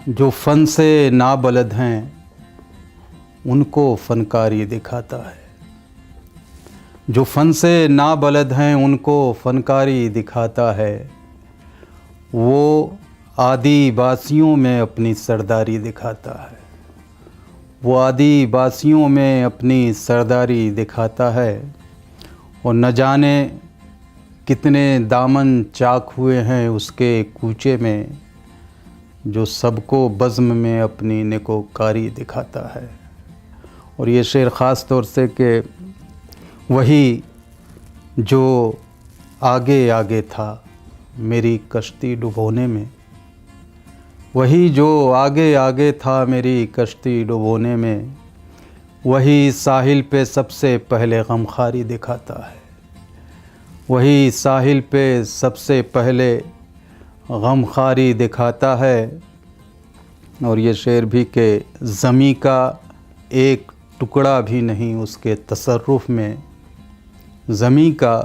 जो फ़न से नाबलद हैं उनको फ़नकारी दिखाता है। जो फ़न से नाबलद हैं उनको फ़नकारी दिखाता है। वो आदिवासियों में अपनी सरदारी दिखाता है। वो आदिवासियों में अपनी सरदारी दिखाता है। और न जाने कितने दामन चाक हुए हैं उसके कूचे में, जो सबको बज़्म में अपनी नेकोकारी दिखाता है। और ये शेर ख़ास तौर से कि वही जो आगे आगे था मेरी कश्ती डुबोने में, वही जो आगे आगे था मेरी कश्ती डुबोने में, वही साहिल पे सबसे पहले गमखारी दिखाता है। वही साहिल पे सबसे पहले गमखारी दिखाता है। और ये शेर भी कि ज़मी का एक टुकड़ा भी नहीं उसके तसर्रुफ़ में, ज़मी का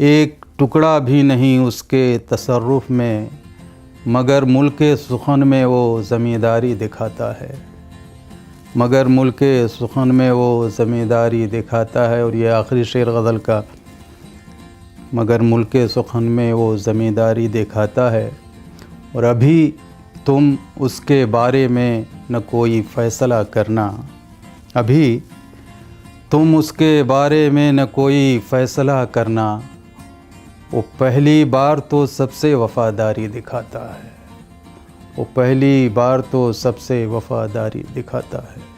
एक टुकड़ा भी नहीं उसके तसर्रुफ़ में, मगर मुल्के सुखन में वो ज़मींदारी दिखाता है। मगर मुल्के सुखन में वो ज़मींदारी दिखाता है। और ये आखिरी शेर गज़ल का, मगर मुल्के सुखन में वो ज़मींदारी दिखाता है। और अभी तुम उसके बारे में न कोई फ़ैसला करना, अभी तुम उसके बारे में न कोई फ़ैसला करना, वो पहली बार तो सबसे वफ़ादारी दिखाता है। वो पहली बार तो सबसे वफ़ादारी दिखाता है।